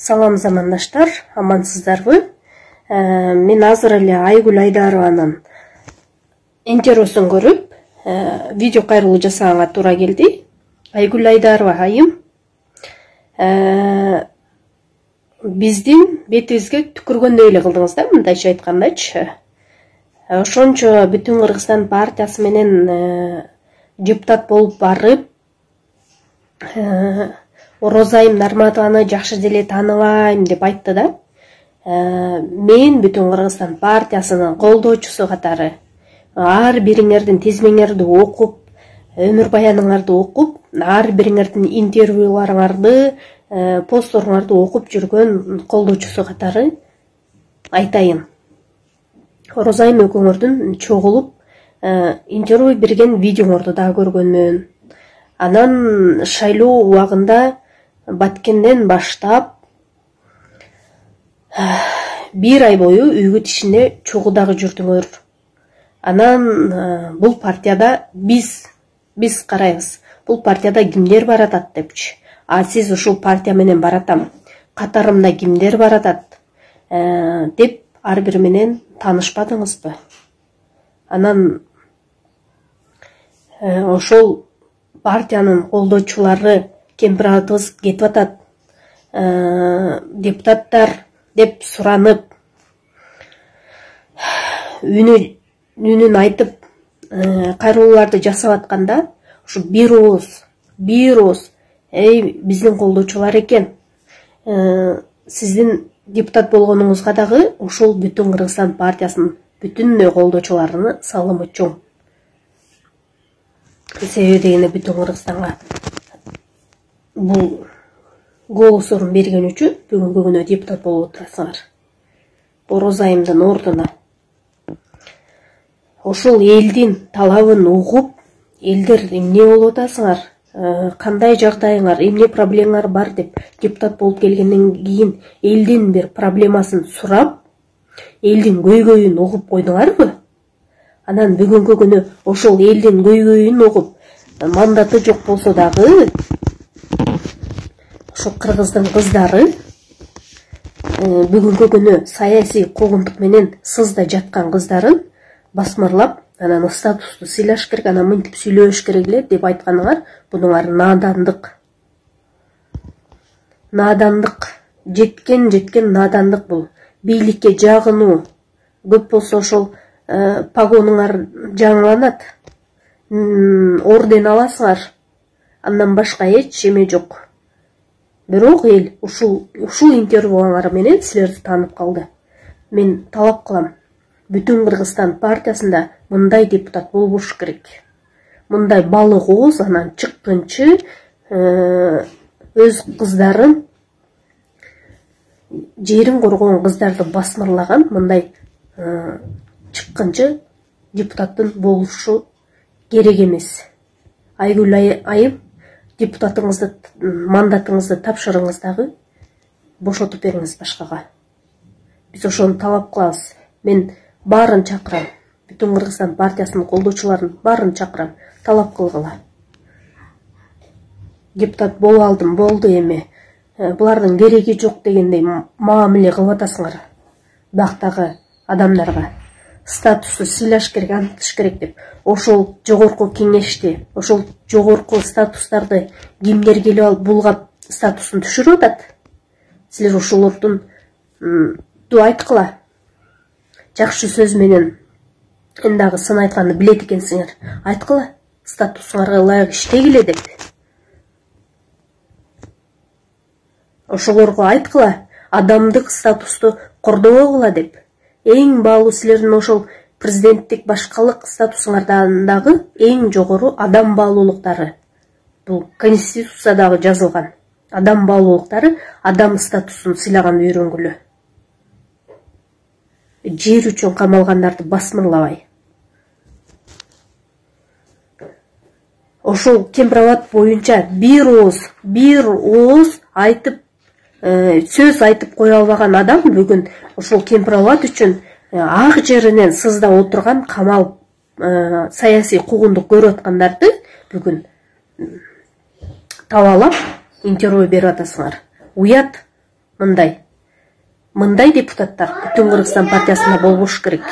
Салам замандаштар, амансыздарбы? Мен азыр эле Айгүл Айдарованын интервьюсун көрүп, видео кайрылуу жасаганга туура келди. Айгүл Айдарова айым биздин бетибизге түкүргөндөй эле кылдыңыз да, мындайча айткандачы. Ошончо Бүтүн Кыргызстан партиясы менен депутат болуп барып, Розайым Нарматованы жакшы деле тааныбайм деп айтты да. Мен Бүтүн Кыргызстан партиясынын колдоочусу катары ар бириңердин тизмеңерди окуп, өмүр баяныңарды окуп, ар бириңердин интервьюларыңарды, постторуңарды окуп жүргөн колдоочусу катары айтайын. Розайым экөөңөрдүн чогулуп интервью берген видеоңорду да көргөнмүн. Анан шайлоо убагында Баткенден баштап бир ай бою үйгүт ишинде чогуу дагы жүрдүңөр. Анан бул партияда биз карайбыз. Бул партияда кимдер баратат депчи. Сиз ушул партия менен баратам. Катарымда кимдер баратат деп ар бири менен таанышпадыңызбы? Анан ошол партиянын колдоочулары кемпир атыбыз кетип атат, депутаттар деп суранып, үнүн айтып, кайрылууларды жасап атканда, ушу бир ооз, биздин колдоочулар экен. Сиздин депутат болгонуңузга дагы ушул Бүтүн Кыргызстан партиясынын бүтүндөй колдоочуларыны салымы чоң. Себеби дегенде Бүтүн Кыргызстанга бул голосорун берген үчүн бүгүнкү күнү депутат болуп атасыңар. Розайымдын ордуна. Ошол элдин талабын угуп, элдер эмне болуп атасыңар, кандай жагдайыңар, эмне проблемаңар бар деп депутат болуп келгенден кийин элдин бир проблемасын сурап, элдин көйгөйүн угуп койдуңарбы? Анан бүгүнкү күнү ошол элдин көйгөйүн угуп, мандаты жок болсо дагы, ошол кыргыздын кыздары бүгүнкү күнү саясий куугунтук менен сызда жаткан кыздарын басмырлап, анан статусту сыйлаш керек, анан мынтип сүйлөш керек эле деп айтканыңар, бунуңар надандык, жеткен надандык бул. Бийликке жагынуу, көп болсо ошол погонуңар жаңыланат, орден аласыңар, андан башка эч эме жок. Бирок эл ушул интервьюңар менен силерди таанып калды. Мен талап кылам, Бүтүн Кыргызстан партиясында мындай депутат болбош керек. Мындай балык ооз, анан чыккынчы өз кыздарын, жерин коргогон кыздарды басмырлаган мындай чыккынчы депутаттын болушу керек эмес. Айгүл айым, депутатыңызды, мандатыңызды тапшырыңыз дагы, бошотуп бериңиз башкага. Биз ошону талап кылабыз. Мен баарын чакырам, Бүтүн Кыргызстан партиясынын колдоочуларын баарын чакырам, талап кылгыла. Депутат болуп алдым, болду эми. Булардын кереги жок дегендей мамиле кылып атасыңар. Бактагы адамдарга статусту сыйлаш керек, антыш керек деп. Ошол жогорку кеңешти, ошол жогорку статустарды кимдер келип алып булгап статусун түшүрүп атат? Силер ошолордун айткыла. Жакшы сөз менен дагы сын айтканды билет экенсиңер. Айткыла, статусуңарга ылайык иштегиле деп. Ошолорго айткыла, адамдык статусту кордобогула деп. Эң баалуу силердин ошол президенттик башкалык статусуңардан дагы эң жогору адам баалуулуктары. Бул Конституциядагы жазылган. Адам баалуулуктары адам статусун сыйлаганды үйрөнгүлө. Жер үчүн камалгандарды басмырлабай. Ошол кемпирабад боюнча бир ооз айтып, сөз айтып кое албаган адам бүгүн ошол кемпирабад үчүн ак жеринен сызда отурган, камалып, саясий куугунтук көрүп аткандарды бүгүн табалап интервью берип атасыңар. Уят, мындай депутаттар Бүтүн Кыргызстан партиясында болбош керек.